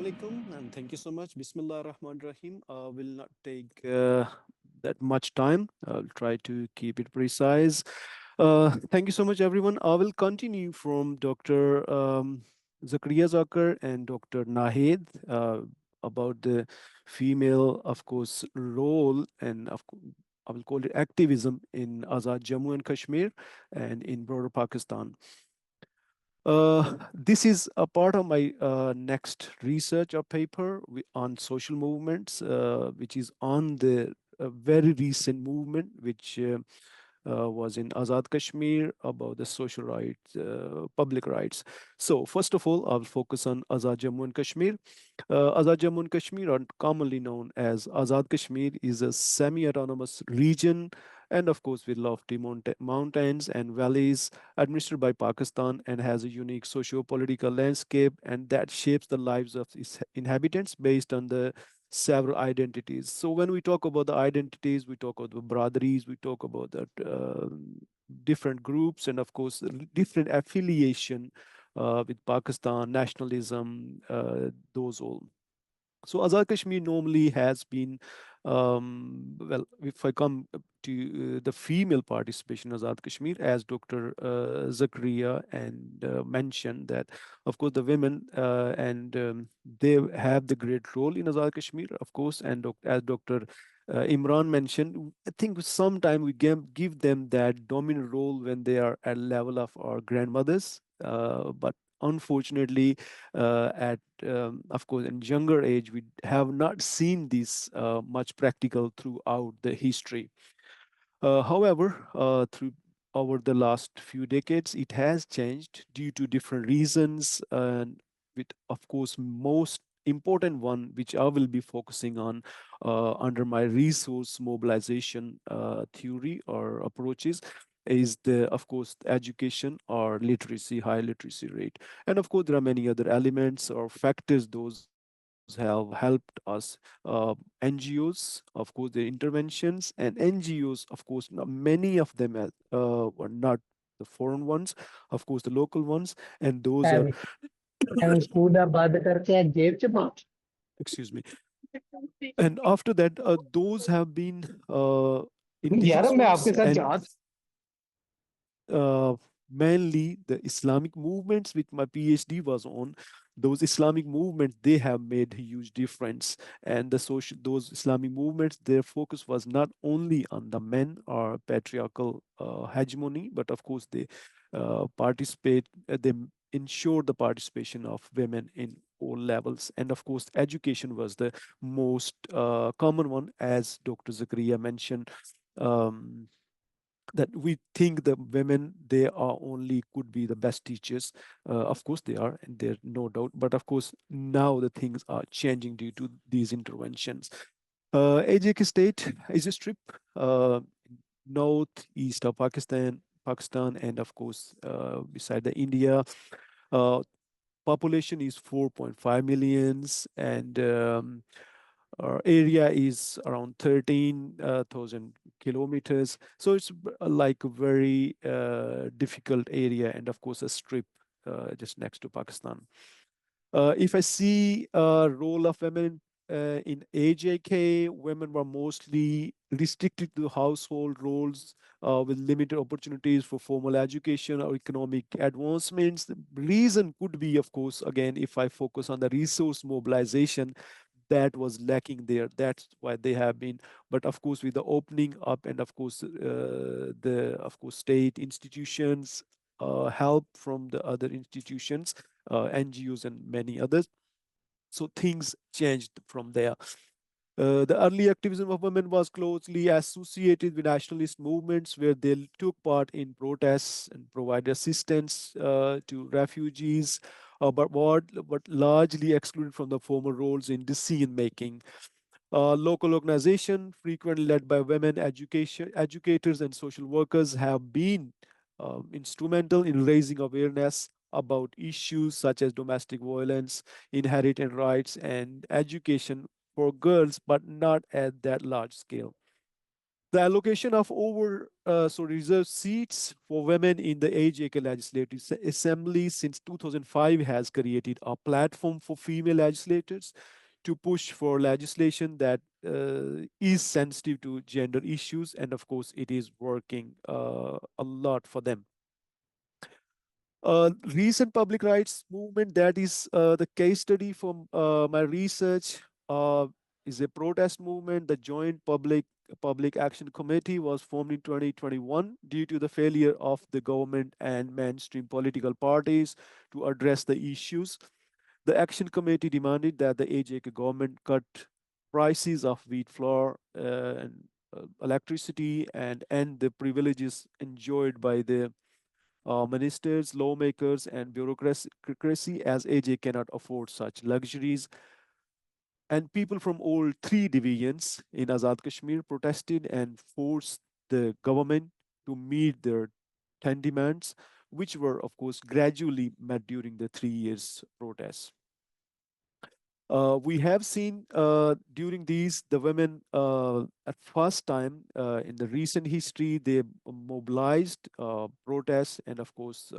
alaikum, and thank you so much. Bismillah ar-Rahman rahim. Will not take that much time. I'll try to keep it precise. Thank you so much, everyone. I will continue from Dr. Zakaria Zakir and Dr. Nahed about the female, of course, role and I will call it activism in Azad Jammu and Kashmir and in broader Pakistan. This is a part of my next research or paper on social movements, which is on the very recent movement, which was in Azad Kashmir about the social rights, public rights. So, first of all, I'll focus on Azad Jammu and Kashmir. Azad Jammu and Kashmir, or commonly known as Azad Kashmir, is a semi autonomous region and, of course, with lofty mountains and valleys administered by Pakistan and has a unique socio-political landscape and that shapes the lives of its inhabitants based on the several identities. So when we talk about the identities, we talk about the brotherries, we talk about the different groups, and of course different affiliation with Pakistan, nationalism, those all. So Azad Kashmir normally has been, well, if I come to the female participation in Azad Kashmir, as Dr. Zakaria and mentioned that, of course, the women and they have the great role in Azad Kashmir, of course, and as Dr. Imran mentioned, I think sometime we give them that dominant role when they are at level of our grandmothers, but unfortunately at of course in younger age we have not seen this much practical throughout the history. However, through over the last few decades it has changed due to different reasons, and with of course most important one which I will be focusing on under my resource mobilization theory or approaches is the of course education or literacy, high literacy rate. And of course there are many other elements or factors those have helped us. NGOs, of course, the interventions, and NGOs, of course, many of them were not the foreign ones, of course the local ones, and those are ਐਵੇਂ school ਦਾ ਬੰਦ ਕਰਕੇ ਜੇਬ ਚ ਪਾ excuse me. And after that those have been यार मैं indigenous आपके साथ and जहाज mainly the Islamic movements, which my PhD was on. Those Islamic movements, they have made a huge difference. And the social, those Islamic movements, their focus was not only on the men or patriarchal hegemony, but of course they they ensure the participation of women in all levels. And of course, education was the most common one, as Dr. Zakaria mentioned. Um, that we think the women they are only could be the best teachers. Of course they are, and there no doubt, but of course now the things are changing due to these interventions. AJK state is a strip northeast of Pakistan, and of course beside the India. uh, Population is 4.5 millions, and our area is around 13,000 kilometers. So it's like a very difficult area, and of course, a strip just next to Pakistan. If I see a role of women in AJK, women were mostly restricted to household roles with limited opportunities for formal education or economic advancements. The reason could be, of course, again, if I focus on the resource mobilization, that was lacking there. That's why they have been. But of course, with the opening up and of course the of course state institutions, help from the other institutions, NGOs, and many others. So things changed from there. The early activism of women was closely associated with nationalist movements where they took part in protests and provided assistance to refugees, but largely excluded from the formal roles in decision making. Local organization, frequently led by women educators and social workers, have been instrumental in raising awareness about issues such as domestic violence, inheritance rights, and education for girls, but not at that large scale. The allocation of over reserved seats for women in the AJK Legislative Assembly since 2005 has created a platform for female legislators to push for legislation that is sensitive to gender issues, and of course, it is working a lot for them. Recent public rights movement that is the case study from my research uh, is a protest movement. The Joint Public Action Committee was formed in 2021 due to the failure of the government and mainstream political parties to address the issues. The action committee demanded that the AJK government cut prices of wheat flour and electricity and end the privileges enjoyed by the ministers, lawmakers, and bureaucracy, as AJ cannot afford such luxuries. And people from all three divisions in Azad Kashmir protested and forced the government to meet their 10 demands, which were, of course, gradually met during the 3 years protests. We have seen during these the women at first time in the recent history they mobilized protests and of course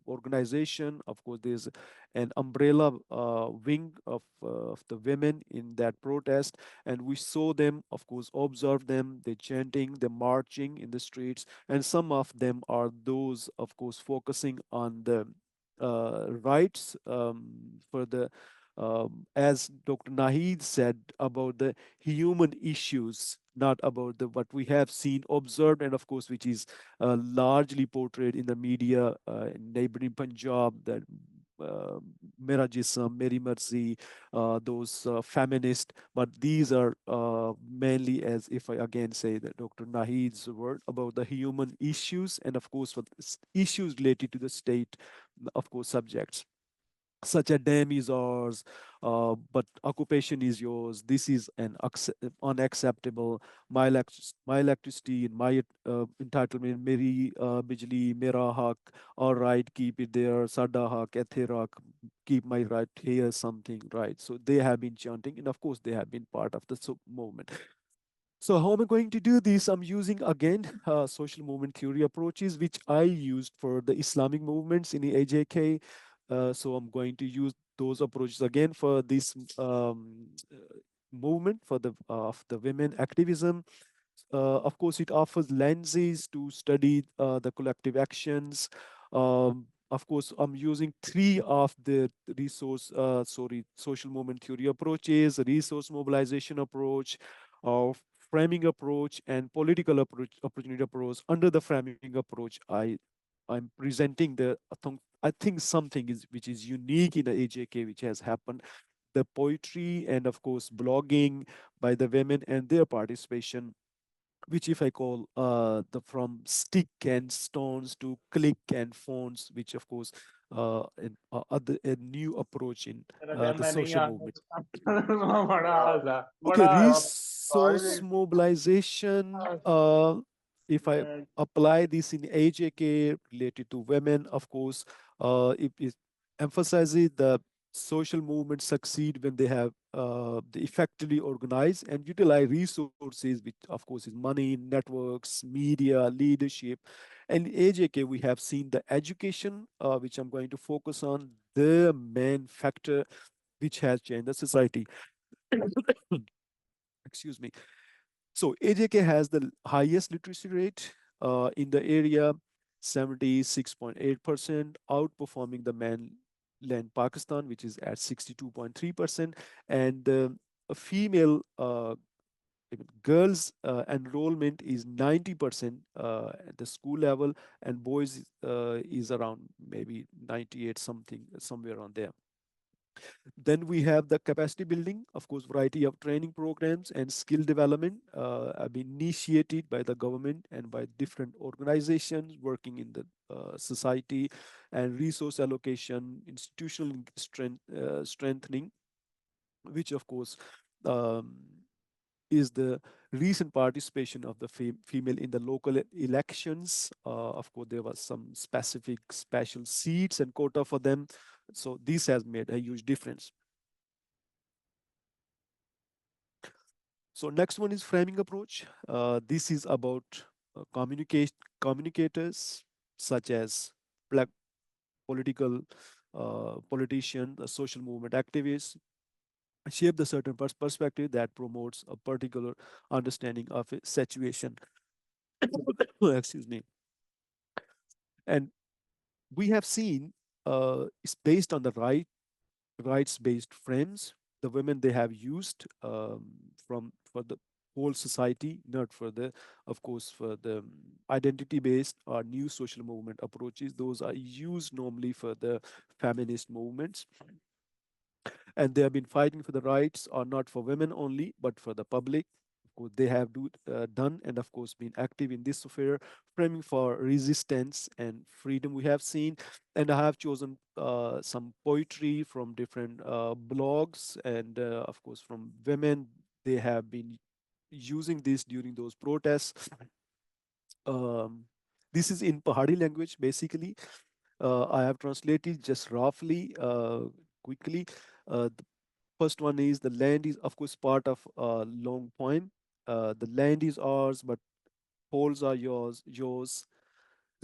organization. Of course, there's an umbrella wing of the women in that protest, and we saw them, of course, observe them. They chanting, they marching in the streets, and some of them are those, of course, focusing on the rights for the as Dr. Nahid said, about the human issues, not about the what we have seen, observed, and of course, which is largely portrayed in the media in neighboring Punjab, that uh, Mera Jism, Meri Marzi, those feminist, but these are mainly, as if I again say that Dr. Nahid's word, about the human issues, and of course, for issues related to the state, of course, subjects such a dam is ours, but occupation is yours. This is unacceptable. My electricity, my entitlement, meri bijli, mera hak. All right, keep it there. Sada hak, ethe rak, keep my right here. Something right. So they have been chanting, and of course they have been part of the movement. So how am I going to do this? I'm using again social movement theory approaches, which I used for the Islamic movements in the AJK. So I'm going to use those approaches again for this movement for the of the women activism. Of course, it offers lenses to study the collective actions. Of course, I'm using three of the social movement theory approaches: resource mobilization approach, of framing approach, and political approach, opportunity approach. Under the framing approach, I'm presenting I think something is which is unique in the AJK, which has happened. The poetry and of course blogging by the women and their participation, which if I call the from stick and stones to click and phones, which of course a new approach in the social movement. Okay, resource mobilization. If I apply this in AJK related to women, of course, it emphasizes the social movements succeed when they have they effectively organize and utilize resources, which of course is money, networks, media, leadership. And AJK, we have seen the education, which I'm going to focus on, the main factor which has changed the society. Excuse me. So AJK has the highest literacy rate in the area, 76.8%, outperforming the mainland Pakistan, which is at 62.3%. And a female even girls enrollment is 90% at the school level, and boys is around maybe 98 something, somewhere on there. Then we have the capacity building, of course, variety of training programs and skill development have been initiated by the government and by different organizations working in the society, and resource allocation, institutional strengthening, which of course um, is the recent participation of the female in the local elections. Of course, there was some specific special seats and quota for them. So this has made a huge difference. So next one is framing approach. This is about communicators such as black political politicians, social movement activists, shape the certain perspective that promotes a particular understanding of a situation. Excuse me. And we have seen it's based on the rights based frames the women they have used from for the whole society, not for the, of course, for the identity based or new social movement approaches. Those are used normally for the feminist movements, and they have been fighting for the rights are not for women only but for the public. Of course they have done and of course been active in this sphere, framing for resistance and freedom we have seen. And I have chosen some poetry from different blogs and of course from women. They have been using this during those protests. um, this is in Pahari language basically. I have translated just roughly, quickly. The first one is the land is, of course, part of a long poem. The land is ours, but poles are yours.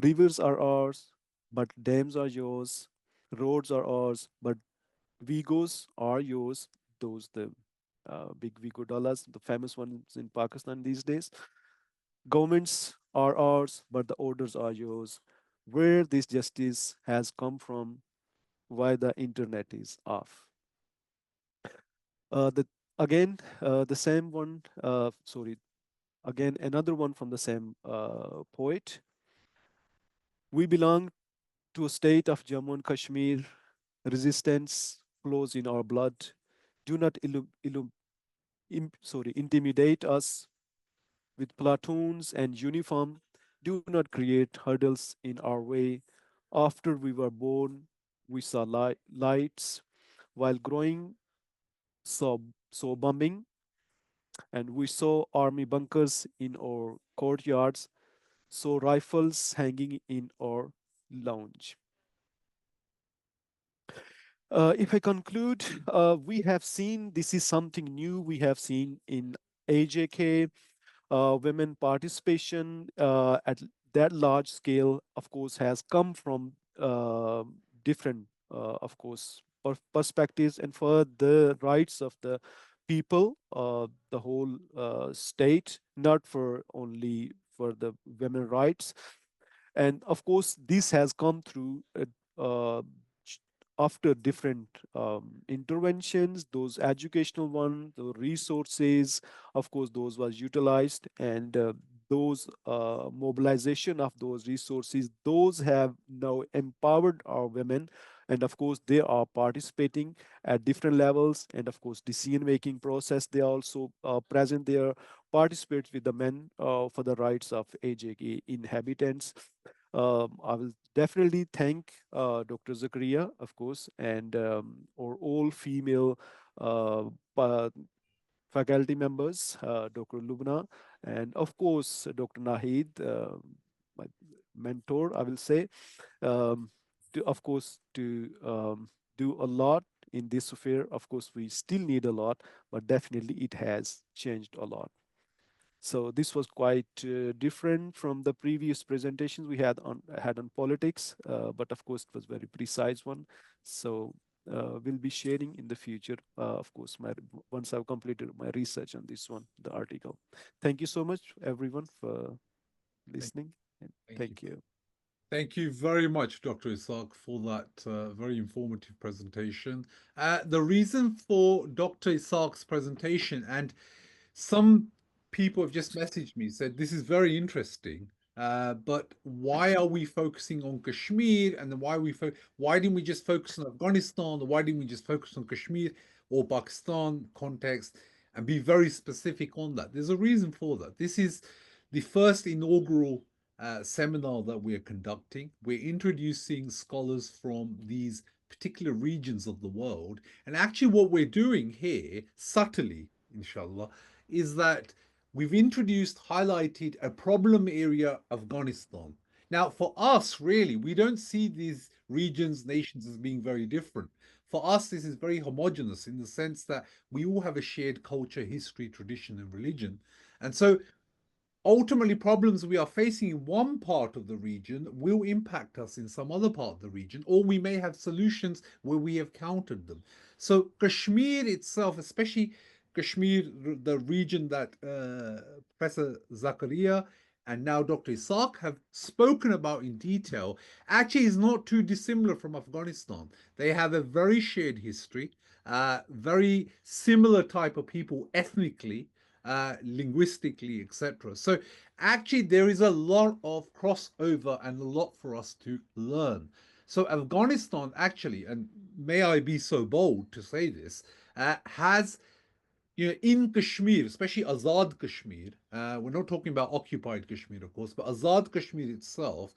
Rivers are ours, but dams are yours. Roads are ours, but Vigos are yours. Those the big Vigo dollars, the famous ones in Pakistan these days. Governments are ours, but the orders are yours. Where this justice has come from, why the internet is off. The again the same one. Sorry, again another one from the same poet. We belong to a state of Jammu and Kashmir. Resistance flows in our blood. Do not intimidate us with platoons and uniform. Do not create hurdles in our way. After we were born, we saw lights. While growing, saw bombing, and we saw army bunkers in our courtyards, saw rifles hanging in our lounge. If I conclude, we have seen this is something new we have seen in AJK. Women participation at that large scale, of course, has come from different, of course, perspectives and for the rights of the people, the whole state, not for only for the women rights. And of course this has come through ch- after different interventions, those educational ones, the resources, of course those was utilized, and those mobilization of those resources, those have now empowered our women. And of course they are participating at different levels, and of course decision making process they are also present there, participate with the men for the rights of AJK inhabitants. I will definitely thank Dr. Zakaria, of course, and our all female uh, pa- faculty members, Dr. Lubna, and of course Dr. Nahid, my mentor, I will say, to of course to do a lot in this sphere. Of course, we still need a lot, but definitely it has changed a lot. So this was quite different from the previous presentations we had on politics, but of course it was very precise one. So we'll be sharing in the future, of course, once I've completed my research on this one, the article. Thank you so much, everyone, for Thank, listening, and thank you. thank you. Thank you very much, Dr. Isaac, for that very informative presentation. The reason for Dr. Isaac's presentation, and some people have just messaged me, said this is very interesting, but why are we focusing on Kashmir, and then why didn't we just focus on Afghanistan, or why didn't we just focus on Kashmir or Pakistan context and be very specific on that? There's a reason for that. This is the first inaugural seminar that we're conducting. We're introducing scholars from these particular regions of the world. And actually, what we're doing here, subtly, inshallah, is that we've introduced, highlighted a problem area, Afghanistan. Now, for us, really, we don't see these regions, nations as being very different. For us, this is very homogenous in the sense that we all have a shared culture, history, tradition, and religion. And so ultimately problems we are facing in one part of the region will impact us in some other part of the region, or we may have solutions where we have countered them. So Kashmir itself, especially Kashmir, the region that Professor Zakaria and now Dr. Isaac have spoken about in detail, actually is not too dissimilar from Afghanistan. They have a very shared history, very similar type of people ethnically, linguistically, etc. So actually, there is a lot of crossover and a lot for us to learn. So Afghanistan actually, and may I be so bold to say this, has, in Kashmir, especially Azad Kashmir, we're not talking about occupied Kashmir, of course, but Azad Kashmir itself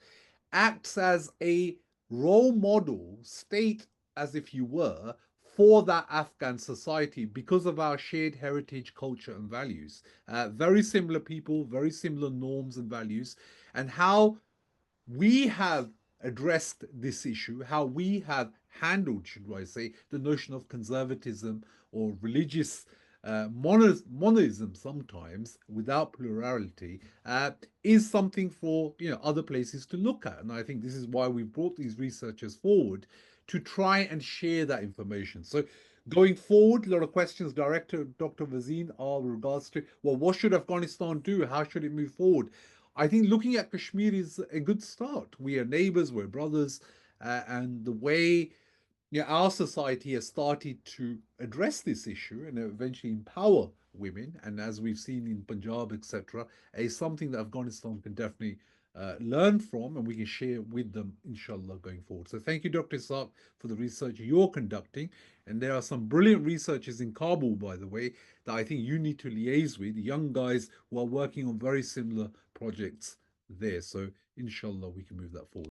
acts as a role model state, as if you were, for that Afghan society because of our shared heritage, culture, and values. Very similar people, very similar norms and values, and how we have addressed this issue, how we have handled, should I say, the notion of conservatism or religious monoism sometimes without plurality, is something for other places to look at. And I think this is why we brought these researchers forward to try and share that information. So going forward, a lot of questions direct to Dr. Vazeen are with regards to, well, what should Afghanistan do? How should it move forward? I think looking at Kashmir is a good start. We are neighbors, we're brothers, and the way our society has started to address this issue and eventually empower women, and as we've seen in Punjab, etc., is something that Afghanistan can definitely learn from, and we can share with them, inshallah, going forward. So thank you, Dr. Isaac, for the research you're conducting. And there are some brilliant researchers in Kabul, by the way, that I think you need to liaise with, young guys who are working on very similar projects there. So inshallah, we can move that forward.